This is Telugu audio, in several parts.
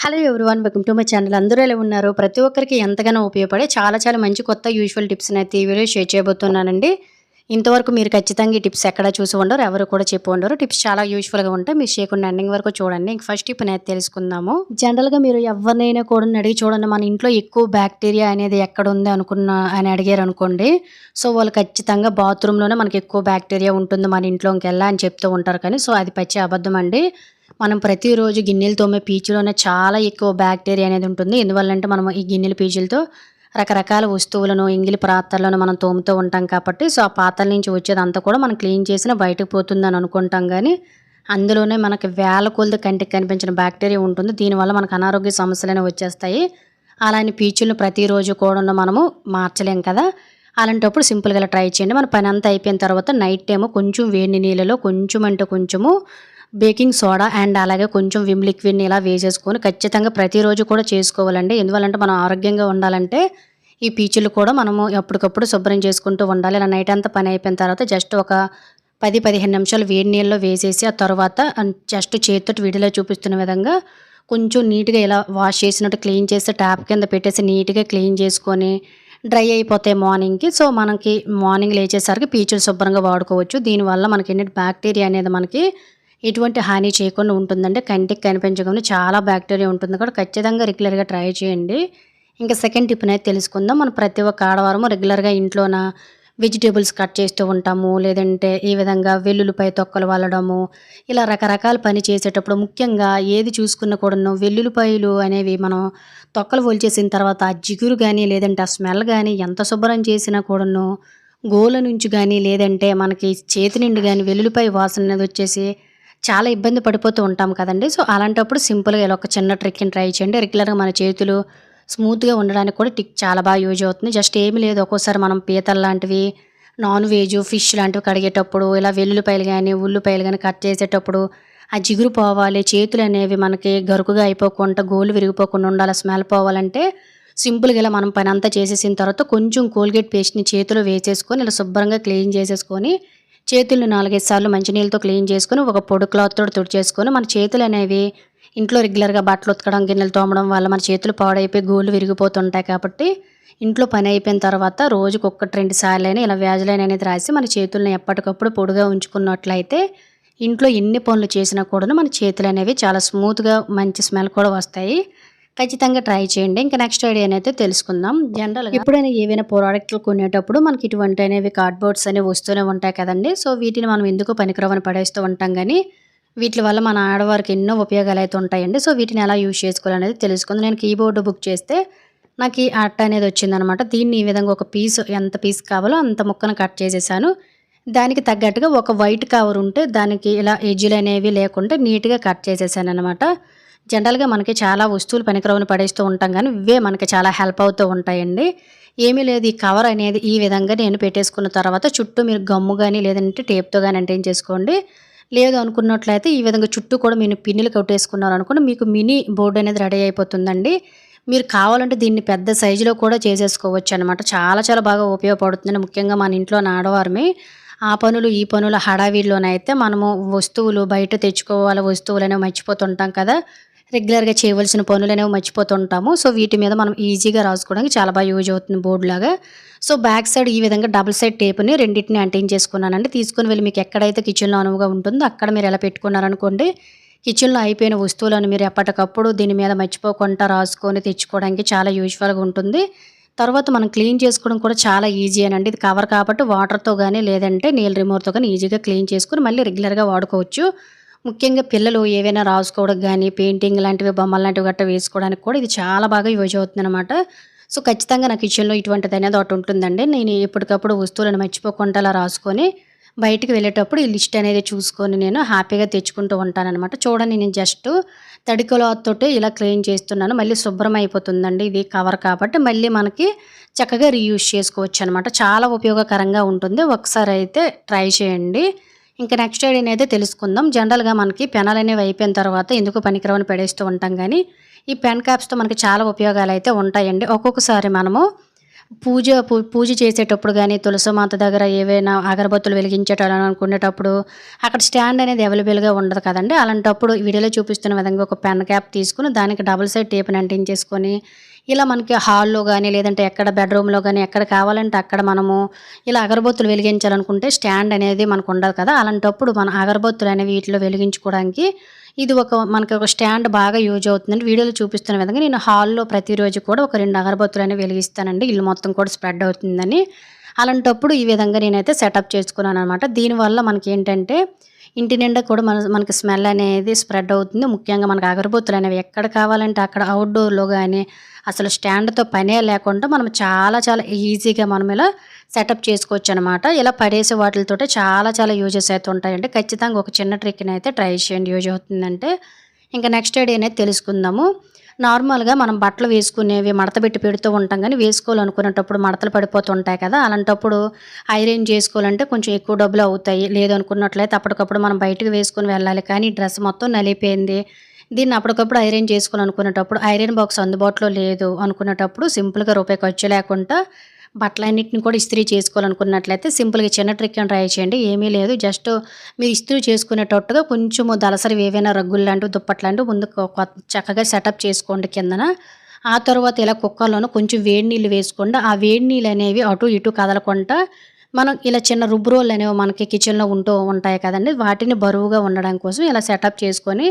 Hello everyone, welcome to my channel. అందరూ ఎలా ఉన్నారు? ప్రతి ఒక్కరికి ఎంతగానో ఉపయోగపడే చాలా మంచి కొత్త యూజువల్ టిప్స్ని అయితే ఈ వీడియో షేర్ చేయబోతున్నానండి. ఇంతవరకు మీరు ఖచ్చితంగా ఈ టిప్స్ ఎక్కడ చూసి ఉండరు, ఎవరు కూడా చెప్పి ఉండరు. టిప్స్ చాలా యూజ్ఫుల్గా ఉంటాయి. మీరు చేయకుండా ఎండింగ్ వరకు చూడండి. ఇంక ఫస్ట్ టిప్ అనేది తెలుసుకుందాము. జనరల్గా మీరు ఎవరినైనా కూడా అడిగి చూడండి, మన ఇంట్లో ఎక్కువ బ్యాక్టీరియా అనేది ఎక్కడ ఉంది అని అడిగారు అనుకోండి. సో వాళ్ళు ఖచ్చితంగా బాత్రూంలోనే మనకి ఎక్కువ బ్యాక్టీరియా ఉంటుంది మన ఇంట్లోకి వెళ్ళా అని చెప్తూ ఉంటారు. కానీ సో అది పచ్చి అబద్ధం అండి. మనం ప్రతిరోజు గిన్నెలు తోమే పీచులోనే చాలా ఎక్కువ బ్యాక్టీరియా అనేది ఉంటుంది. ఎందువల్లంటే మనం ఈ గిన్నెల పీచులతో రకరకాల వస్తువులను, ఎంగిలి పాత్రలను మనం తోముతూ ఉంటాం కాబట్టి సో ఆ పాత్రల నుంచి వచ్చేదంతా కూడా మనం క్లీన్ చేసినా బయటకు పోతుందని అనుకుంటాం. కానీ అందులోనే మనకి వేల కొలది కంటికి కనిపించిన బ్యాక్టీరియా ఉంటుంది. దీనివల్ల మనకు అనారోగ్య సమస్యలు వచ్చేస్తాయి. అలాంటి పీచులను ప్రతిరోజు కూడా మనము మార్చలేం కదా. అలాంటప్పుడు సింపుల్గా ఇలా ట్రై చేయండి. మన పని అంతా అయిపోయిన తర్వాత నైట్ టైము కొంచెం వేడి నీళ్ళలో కొంచెము బేకింగ్ సోడా అండ్ అలాగే కొంచెం విమ్ లిక్విడ్ని ఇలా వేసేసుకొని ఖచ్చితంగా ప్రతిరోజు కూడా చేసుకోవాలండి. ఎందువల్లంటే మనం ఆరోగ్యంగా ఉండాలంటే ఈ పీచులు కూడా మనము ఎప్పటికప్పుడు శుభ్రం చేసుకుంటూ ఉండాలి. ఇలా నైట్ అంతా పని అయిపోయిన తర్వాత జస్ట్ ఒక 10-15 నిమిషాలు వేడి నీళ్ళలో వేసేసి ఆ తర్వాత జస్ట్ చేతితో వీడియోలో చూపిస్తున్న విధంగా కొంచెం నీట్గా ఇలా వాష్ చేసినట్టు క్లీన్ చేసి ట్యాప్ కింద పెట్టేసి నీట్గా క్లీన్ చేసుకొని డ్రై అయిపోతాయి మార్నింగ్కి. సో మనకి మార్నింగ్ లేచేసరికి పీచులు శుభ్రంగా వాడుకోవచ్చు. దీనివల్ల మనకి ఏంటంటే బ్యాక్టీరియా అనేది మనకి ఎటువంటి హాని చేయకుండా ఉంటుందంటే కంటికి కనిపించకుండా చాలా బ్యాక్టీరియా ఉంటుంది కూడా. ఖచ్చితంగా రెగ్యులర్గా ట్రై చేయండి. ఇంకా సెకండ్ టిప్ అనేది తెలుసుకుందాం. మనం ప్రతి ఒక్క ఆడవారము రెగ్యులర్గా ఇంట్లోన వెజిటేబుల్స్ కట్ చేస్తూ ఉంటాము, లేదంటే ఈ విధంగా వెల్లుల్లిపాయ తొక్కలు వల్లడము, ఇలా రకరకాల పని చేసేటప్పుడు ముఖ్యంగా ఏది చూసుకున్న కూడాను వెల్లుల్లిపాయలు అనేవి మనం తొక్కలు ఒలిచేసిన తర్వాత ఆ జిగురు కానీ లేదంటే ఆ స్మెల్ కానీ ఎంత శుభ్రం చేసినా కూడాను గోల నుంచి కానీ లేదంటే మనకి చేతి నుండి కానీ వెల్లుల్లిపాయ వాసన అనేది వచ్చేసి చాలా ఇబ్బంది పడిపోతూ ఉంటాం కదండి. సో అలాంటప్పుడు సింపుల్గా ఇలా ఒక చిన్న ట్రిక్ని ట్రై చేయండి. రెగ్యులర్గా మన చేతులు స్మూత్గా ఉండడానికి కూడా టిక్ చాలా బాగా యూజ్ అవుతుంది. జస్ట్ ఏమీ లేదు, ఒక్కోసారి మనం పీతలు లాంటివి, నాన్ వెజ్, ఫిష్ లాంటివి కడిగేటప్పుడు ఇలా వెల్లుల్లిపాయలు కానీ ఉల్లిపాయలు కానీ కట్ చేసేటప్పుడు ఆ జిగురు పోవాలి, చేతులు అనేవి మనకి గరుకుగా అయిపోకుండా గోలు విరిగిపోకుండా ఉండాలి, స్మెల్ పోవాలంటే సింపుల్గా ఇలా మనం పని అంతా చేసేసిన తర్వాత కొంచెం కోల్గేట్ పేస్ట్ని చేతిలో వేసేసుకొని ఇలా శుభ్రంగా క్లీన్ చేసేసుకొని చేతులను 4-5 సార్లు మంచినీళ్ళతో క్లీన్ చేసుకొని ఒక పొడి క్లాత్తో తుడిచేసుకొని మన చేతులు అనేవి ఇంట్లో రెగ్యులర్గా బట్టలు ఉతకడం, గిన్నెలు తోమడం వల్ల మన చేతులు పాడైపోయి గోళ్ళు విరిగిపోతుంటాయి. కాబట్టి ఇంట్లో పని అయిపోయిన తర్వాత రోజుకు 1-2 సార్లైనా ఇలా వ్యాజ్లైన్ అనేది రాసి మన చేతులను ఎప్పటికప్పుడు పొడిగా ఉంచుకున్నట్లయితే ఇంట్లో ఎన్ని పనులు చేసినా కూడా మన చేతులు అనేవి చాలా స్మూత్గా మంచి స్మెల్ కూడా వస్తాయి. ఖచ్చితంగా ట్రై చేయండి. ఇంకా నెక్స్ట్ ఐడియా అయితే తెలుసుకుందాం. జనరల్గా ఎప్పుడైనా ఏవైనా ప్రోడక్ట్లు కొనేటప్పుడు మనకి ఇటువంటి అనేవి కార్డ్బోర్డ్స్ అనేవి వస్తూనే ఉంటాయి కదండి. సో వీటిని మనం ఎందుకు పనికిరావని పడేస్తూ ఉంటాం. కానీ వీటి వల్ల మన ఆడవారికి ఎన్నో ఉపయోగాలు అయితే ఉంటాయండి. సో వీటిని ఎలా యూజ్ చేసుకోవాలనేది తెలుసుకుంది. నేను కీబోర్డు బుక్ చేస్తే నాకు ఈ అట్ట అనేది వచ్చిందనమాట. దీన్ని ఈ విధంగా ఒక పీస్, ఎంత పీస్ కావాలో అంత ముక్కను కట్ చేసేసాను. దానికి తగ్గట్టుగా ఒక వైట్ కవర్ ఉంటే దానికి ఇలా ఎడ్జులు అనేవి లేకుండా నీట్గా కట్ చేసేసాను అనమాట. జనరల్గా మనకి చాలా వస్తువులు పనికిరావని పడేస్తూ ఉంటాం, కానీ ఇవే మనకి చాలా హెల్ప్ అవుతూ ఉంటాయండి. ఏమీ లేదు, ఈ కవర్ అనేది ఈ విధంగా నేను పెట్టేసుకున్న తర్వాత చుట్టూ మీరు గమ్ము కానీ లేదంటే టేప్తో కానీ అంటేం చేసుకోండి. లేదు అనుకున్నట్లయితే ఈ విధంగా చుట్టూ కూడా మీరు పిన్నులు కొట్టేసుకున్నారు అనుకోండి, మీకు మినీ బోర్డు అనేది రెడీ అయిపోతుందండి. మీరు కావాలంటే దీన్ని పెద్ద సైజులో కూడా చేసేసుకోవచ్చు అనమాట. చాలా బాగా ఉపయోగపడుతుంది. ముఖ్యంగా మన ఇంట్లో ఆడవారమే ఆ పనులు ఈ పనుల హడావిడిలోనైతే మనము వస్తువులు బయట తెచ్చుకోవాలి, వస్తువులు అనేవి మర్చిపోతుంటాం కదా. రెగ్యులర్గా చేయవలసిన పనులు అనేవి మర్చిపోతుంటాము. సో వీటి మీద మనం ఈజీగా రాసుకోవడానికి చాలా బాగా యూజ్ అవుతుంది బోర్డు లాగా. సో బ్యాక్ సైడ్ ఈ విధంగా డబుల్ సైడ్ టేప్ని రెండింటిని అంటించేసుకున్నానండి. తీసుకుని వెళ్ళి మీకు ఎక్కడైతే కిచెన్లో అనువుగా ఉంటుందో అక్కడ మీరు ఎలా పెట్టుకున్నారనుకోండి, కిచెన్లో అయిపోయిన వస్తువులను మీరు ఎప్పటికప్పుడు దీని మీద మర్చిపోకుండా రాసుకొని తెచ్చుకోవడానికి చాలా యూజ్ఫుల్గా ఉంటుంది. తర్వాత మనం క్లీన్ చేసుకోవడం కూడా చాలా ఈజీ అనండి. ఇది కవర్ కాబట్టి వాటర్తో కానీ లేదంటే నీళ్ళ రిమూవర్తో కానీ ఈజీగా క్లీన్ చేసుకొని మళ్ళీ రెగ్యులర్గా వాడుకోవచ్చు. ముఖ్యంగా పిల్లలు ఏవైనా రాసుకోవడం కానీ పెయింటింగ్ లాంటివి, బొమ్మలు లాంటివి గట్రా వేసుకోవడానికి కూడా ఇది చాలా బాగా యూజ్ అవుతుంది అనమాట. సో ఖచ్చితంగా నా కిచెన్లో ఇటువంటిది అనేది ఒకటి ఉంటుందండి. నేను ఎప్పటికప్పుడు వస్తువులను మర్చిపోకుండా అలా రాసుకొని బయటికి వెళ్ళేటప్పుడు ఈ లిస్ట్ అనేది చూసుకొని నేను హ్యాపీగా తెచ్చుకుంటూ ఉంటానన్నమాట. చూడండి, నేను జస్ట్ తడి క్లాత్తోటి ఇలా క్లీన్ చేస్తున్నాను. మళ్ళీ శుభ్రం అయిపోతుందండి. ఇది కవర్ కాబట్టి మళ్ళీ మనకి చక్కగా రీయూజ్ చేసుకోవచ్చు అనమాట. చాలా ఉపయోగకరంగా ఉంటుంది. ఒకసారి అయితే ట్రై చేయండి. ఇంకా నెక్స్ట్ ఐడియా అయితే తెలుసుకుందాం. జనరల్గా మనకి పెనాలు అనేవి అయిపోయిన తర్వాత ఎందుకు పనికిరావని పడేస్తూ ఉంటాం, కానీ ఈ పెన్ క్యాప్స్తో మనకి చాలా ఉపయోగాలు అయితే ఉంటాయండి. ఒక్కొక్కసారి మనము పూజ చేసేటప్పుడు గానీ, తులసిమాత దగ్గర ఏవైనా అగరబత్తులు వెలిగించేటాలనుకునేటప్పుడు అక్కడ స్టాండ్ అనేది అవైలబుల్‌గా ఉండదు కదండీ! అలాంటప్పుడు వీడియోలో చూపిస్తున్న విధంగా ఒక పెన్ క్యాప్ తీసుకొని దానికి డబుల్ సైడ్ టేప్‌ని అంటించేసుకొని, ఇలా మనకి హాల్‌లో గానీ, లేదంటే ఎక్కడ బెడ్‌రూమ్‌లో గానీ, ఎక్కడ కావాలంటే అక్కడ మనము ఇలా అగరబత్తులు వెలిగించాలనుకుంటే స్టాండ్ అనేది మనకుండదు కదా! అలాంటప్పుడు మన అగరబత్తులనేవి వీటిలో వెలిగించుకోవడానికి ఇది మనకి ఒక స్టాండ్ బాగా యూజ్ అవుతుందండి. వీడియోలో చూపిస్తున్న విధంగా నేను హాల్‌లో ప్రతిరోజు కూడా ఒక 2 అగరబత్తులనేవి వెలిగిస్తానండి. ఇల్లు మొత్తం కూడా స్ప్రెడ్ అవుతుందని. అలాంటప్పుడు ఈ విధంగా నేనైతే సెటప్ చేసుకున్నాననమాట. దీనివల్ల మనకేంటంటే ఇంటి నిండా కూడా మనకి స్మెల్ అనేది స్ప్రెడ్ అవుతుంది. ముఖ్యంగా మనకు అగరబత్తులనేవి ఎక్కడ కావాలంటే అక్కడ ఔట్‌డోర్‌లో గానీ, అసలు స్టాండ్‌తో పనే లేకుండా మనం చాలా చాలా ఈజీగా మనం ఇలా సెటప్ చేసుకోవచ్చనమాట. ఇలా పడేసే వాటిలతోటే చాలా చాలా యూజెస్ అయితే ఉంటాయండి. ఖచ్చితంగా ఒక చిన్న ట్రిక్‌నైతే ట్రై చేయండి యూజ్ అవుతుందంటే. ఇంకా నెక్స్ట్ ఐడియా అనేది తెలుసుకుందాము. నార్మల్‌గా మనం బట్టలు వేసుకునేవి మడతబెట్టి పెడుతూ ఉంటాం గానీ, వేసుకోవాలనుకునేటప్పుడు మడతలు పడిపోతుంటాయి కదా! అలాంటప్పుడు ఐరన్ చేసుకోవాలంటే కొంచెం ఎక్కువ డబ్బులు అవుతాయి. లేదనుకున్నట్లయితే అప్పటికప్పుడు మనం బయటకి వేసుకొని వెళ్ళాలి. కానీ డ్రెస్ మొత్తం నలిగిపోయింది. దీన్ని అప్పటికప్పుడు ఐరన్ చేసుకోవాలనుకునేటప్పుడు ఐరన్ బాక్స్ అందుబాటులో లేదు అనుకునేటప్పుడు సింపుల్‌గా రూపాయి ఖర్చు లేకుండా బట్టలన్నిటిని కూడా ఇస్త్రీ చేసుకోవాలనుకున్నట్లయితే సింపుల్‌గా చిన్న ట్రిక్‌ని ట్రై చేయండి. ఏమీ లేదు. జస్ట్ మీరు ఇస్త్రీ చేసుకునేటట్టుగా కొంచెము దళసరివి ఏవైనా రగ్గుల్లాంటివి, దుప్పట్లాంటివి ముందు చక్కగా సెటప్ చేసుకోండి కిందన. ఆ తర్వాత ఇలా కుక్కర్‌లోను కొంచెం వేడి నీళ్ళు వేసుకోండి. ఆ వేడి నీళ్ళనేవి అటు ఇటు కదలకుండా మనం ఇలా చిన్న రుబ్బు రోళ్ళనేవి మనకి కిచెన్‌లో ఉంటూ ఉంటాయి కదండీ! వాటిని బరువుగా ఉండడం కోసం ఇలా సెటప్ చేసుకొని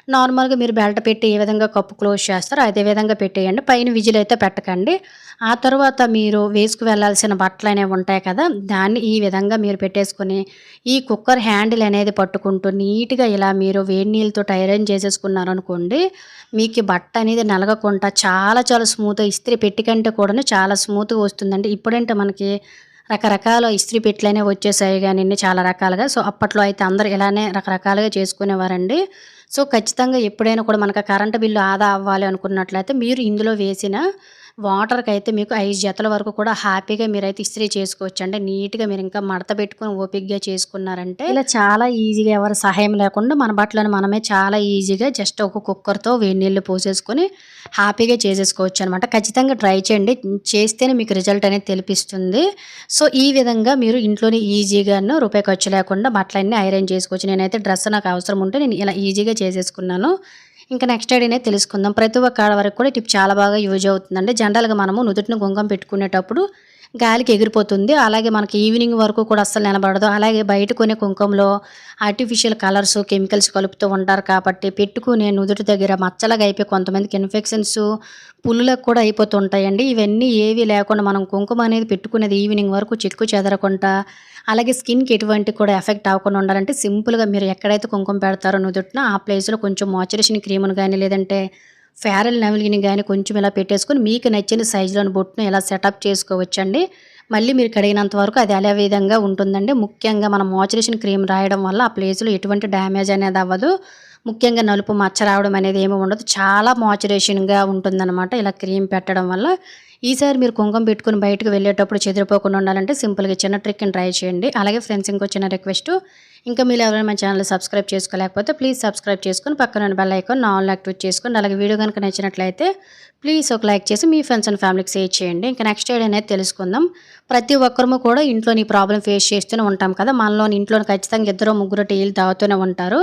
నార్మల్‌గా మీరు బెల్ట్ పెట్టి ఏ విధంగా కప్పు క్లోజ్ చేస్తారో అదే విధంగా పెట్టేయండి. పైన విజిల్ అయితే పెట్టకండి. ఆ తర్వాత మీరు వేసుకు వెళ్ళాల్సిన బట్టలనేవి ఉంటాయి కదా! దాన్ని ఈ విధంగా మీరు పెట్టేసుకొని, ఈ కుక్కర్ హ్యాండిల్ అనేది పట్టుకుంటూ నీట్‌గా ఇలా మీరు వేడి నీళ్ళతోటి ఐరన్ చేసేసుకున్నారనుకోండి, మీకు బట్ట అనేది నలగకుండా చాలా చాలా స్మూత్‌గా ఇస్త్రీ పెట్టి కంటే కూడాను చాలా స్మూత్‌గా వస్తుందండి. ఇప్పుడంటే మనకి రకరకాల ఇస్త్రీ పెట్టెలనేవి వచ్చేసాయి గానండి చాలా రకాలుగా. సో, అప్పట్లో అయితే అందరూ ఇలానే రకరకాలుగా చేసుకునేవారండి. సో, ఖచ్చితంగా ఎప్పుడైనా కూడా మనకు కరెంట్ బిల్లు ఆదా అవ్వాలి అనుకున్నట్లయితే మీరు ఇందులో వేసిన వాటర్‌కైతే మీకు 5 జతల వరకు కూడా హ్యాపీగా మీరైతే ఇస్త్రీ చేసుకోవచ్చండి. నీట్‌గా మీరింకా మడత పెట్టుకొని ఓపికగా చేసుకున్నారంటే ఇలా చాలా ఈజీగా ఎవరి సహాయం లేకుండా మన బట్టలను మనమే చాలా ఈజీగా జస్ట్ ఒక కుక్కర్‌తో వేడి నీళ్లు పోసేసుకొని హ్యాపీగా చేసేసుకోవచ్చనమాట. ఖచ్చితంగా ట్రై చేయండి. చేస్తేనే మీకు రిజల్ట్ అనేది తెలిపిస్తుంది. సో, ఈ విధంగా మీరు ఇంట్లోనే ఈజీగాను రూపాయి ఖర్చు లేకుండా బట్టలన్నీ ఐరన్ చేసుకోవచ్చు. నేనైతే డ్రెస్ నాకు అవసరం ఉంటే నేను ఇలా ఈజీగా చేసేసుకున్నాను. ఇంకా నెక్స్ట్ ఐడియానే తెలుసుకుందాం. ప్రతి ఒక్క ఆడవారికి కూడా ఈ టిప్ చాలా బాగా యూజ్ అవుతుందండి. జనరల్‌గా మనము నుదుటిన కుంకుమ పెట్టుకునేటప్పుడు గాలికి ఎగిరిపోతుంది. అలాగే మనకి ఈవినింగ్ వరకు కూడా అస్సలు నిలబడదు. అలాగే బయట కొనే కుంకుమలో ఆర్టిఫిషియల్ కలర్స్, కెమికల్స్ కలుపుతూ ఉంటారు కాబట్టి పెట్టుకునే నుదుటి దగ్గర మచ్చలాగా అయిపోయి కొంతమందికి ఇన్ఫెక్షన్స్, పుల్లులకు కూడా అయిపోతుంటాయండి. ఇవన్నీ ఏవి లేకుండా మనం కుంకుమ అనేది పెట్టుకునేది ఈవినింగ్ వరకు చెక్కు చెదరకుండా అలాగే స్కిన్‌కి ఎటువంటి కూడా ఎఫెక్ట్ అవ్వకుండా ఉండాలంటే సింపుల్‌గా మీరు ఎక్కడైతే కుంకుమ పెడతారో నుదుటిన ఆ ప్లేస్‌లో కొంచెం మాయిశ్చరైజేషన్ క్రీమ్‌ని గాని లేదంటే ఫెయిర్ అండ్ లవ్లీని గాని కొంచెం ఇలా పెట్టేసుకొని మీకు నచ్చిన సైజులోని బొట్టును ఇలా సెటప్ చేసుకోవచ్చండి. మళ్ళీ మీరు కడిగినంత వరకు అది అదే విధంగా ఉంటుందండి. ముఖ్యంగా మనం మాయిశ్చరైజేషన్ క్రీమ్ రాయడం వల్ల ఆ ప్లేస్‌లో ఎటువంటి డ్యామేజ్ అనేది అవ్వదు. ముఖ్యంగా నలుపు మచ్చ రావడం అనేది ఏమి ఉండదు. చాలా మాయిశ్చరైజేషన్‌గా ఉంటుందన్నమాట ఇలా క్రీమ్ పెట్టడం వల్ల. ఈసారి మీరు కుంకుమ పెట్టుకొని బయటకు వెళ్ళేటప్పుడు చెదిరిపోకుండా ఉండాలంటే సింపుల్‌గా చిన్న ట్రిక్‌ని ట్రై చేయండి. అలాగే ఫ్రెండ్స్ ఇంకో చిన్న రిక్వెస్టు ఇంకా మీరు ఎవరైనా మన ఛానల్ సబ్స్క్రైబ్ చేసుకోలేకపోతే ప్లీజ్ సబ్స్క్రైబ్ చేసుకొని పక్కన ఉన్న బెల్ ఐకాన్ ఆల్ యాక్టివేట్ చేసుకోండి. అలాగే వీడియో కనుక నచ్చినట్లయితే ప్లీజ్ ఒక లైక్ చేసి మీ ఫ్రెండ్స్ అండ్ ఫ్యామిలీకి షేర్ చేయండి. ఇంకా నెక్స్ట్ ఐడియా అనేది తెలుసుకుందాం. ప్రతి ఒక్కరము కూడా ఇంట్లోని ప్రాబ్లమ్ ఫేస్ చేస్తూనే ఉంటాం కదా! మనలోని ఇంట్లోని ఖచ్చితంగా ఇద్దరు ముగ్గురు టీలు తాగుతూనే ఉంటారు.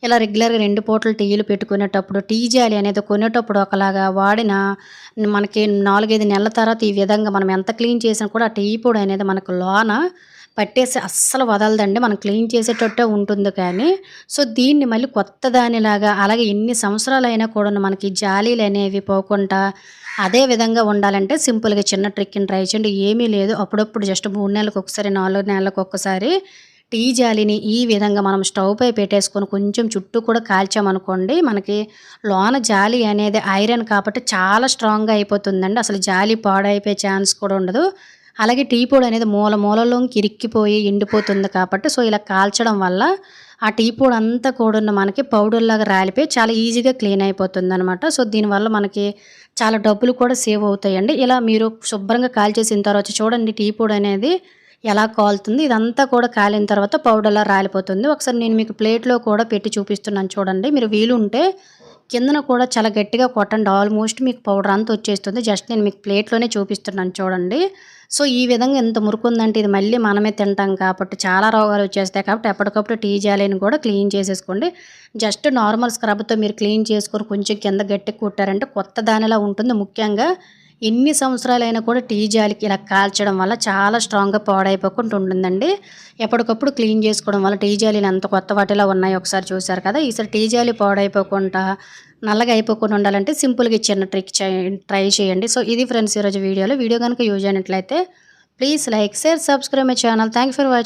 ఇలా రెగ్యులర్‌గా 2 పూటలు టీలు పెట్టుకునేటప్పుడు టీ జాలి అనేది కొనేటప్పుడు ఒకలాగా వాడిన మనకి 4, 5 నెలల తర్వాత ఈ విధంగా మనం ఎంత క్లీన్ చేసినా కూడా ఆ టీ పొడి అనేది మనకు లోన పట్టేసి అస్సలు వదలదండి. మనం క్లీన్ చేసేటట్టే ఉంటుంది కానీ, సో, దీన్ని మళ్ళీ కొత్త దానిలాగా అలాగే ఎన్ని సంవత్సరాలైనా కూడాను మనకి జాలీలనేవి పోకుండా అదే విధంగా ఉండాలంటే సింపుల్‌గా చిన్న ట్రిక్‌ని ట్రై చేయండి. ఏమీ లేదు. అప్పుడప్పుడు జస్ట్ 3 నెలలకొకసారి, 4 నెలలకొకసారి టీ జాలిని ఈ విధంగా మనం స్టవ్ పై పెట్టేసుకొని కొంచెం చుట్టూ కూడా కాల్చామనుకోండి, మనకి లోన జాలి అనేది ఐరన్ కాబట్టి చాలా స్ట్రాంగ్‌గా అయిపోతుందండి. అసలు జాలి పాడైపోయే ఛాన్స్ కూడా ఉండదు. అలాగే టీ పొడి అనేది మూల మూలలోకి ఇరిక్కిపోయి ఎండిపోతుంది కాబట్టి సో, ఇలా కాల్చడం వల్ల ఆ టీ పొడి అంతా కూడాను మనకి పౌడర్‌లాగా రాలిపోయి చాలా ఈజీగా క్లీన్ అయిపోతుందనమాట. సో, దీనివల్ల మనకి చాలా డబ్బులు కూడా సేవ్ అవుతాయండి. ఇలా మీరు శుభ్రంగా కాల్చేసిన తర్వాత చూడండి టీ పొడి అనేది ఎలా కాలుతుంది. ఇదంతా కూడా కాలిన తర్వాత పౌడర్‌లా రాలిపోతుంది. ఒకసారి నేను మీకు ప్లేట్‌లో కూడా పెట్టి చూపిస్తున్నాను చూడండి. మీరు వీలుంటే కిందన కూడా చాలా గట్టిగా కొట్టండి. ఆల్మోస్ట్ మీకు పౌడర్ అంతా వచ్చేస్తుంది. జస్ట్ నేను మీకు ప్లేట్‌లోనే చూపిస్తున్నాను చూడండి. సో, ఈ విధంగా ఎంత మురుకుందంటే ఇది మళ్ళీ మనమే తింటాం కాబట్టి చాలా రోగాలు వచ్చేస్తాయి కాబట్టి ఎప్పటికప్పుడు టీ జాలీని కూడా క్లీన్ చేసేసుకోండి. జస్ట్ నార్మల్ స్క్రబ్‌తో మీరు క్లీన్ చేసుకొని కొంచెం కింద గట్టిగా కొట్టారంటే కొత్త దానిలా ఉంటుంది. ముఖ్యంగా ఎన్ని సంవత్సరాలైనా కూడా టీ జాలికి ఇలా కాల్చడం వల్ల చాలా స్ట్రాంగ్‌గా పాడైపోకుండా ఉంటుందండి. ఎప్పటికప్పుడు క్లీన్ చేసుకోవడం వల్ల టీ జాలీలు ఎంత కొత్త వాటిలా ఉన్నాయో ఒకసారి చూసారు కదా! ఈసారి టీ జాలి పాడైపోకుండా, నల్లగా అయిపోకుండా ఉండాలంటే సింపుల్‌గా ఈ చిన్న ట్రిక్ ట్రై చేయండి. సో, ఇది ఫ్రెండ్స్ ఈరోజు వీడియోలో. వీడియో గనుక యూజ్ అయినట్లయితే please like, share, subscribe my channel. Thank you for watching.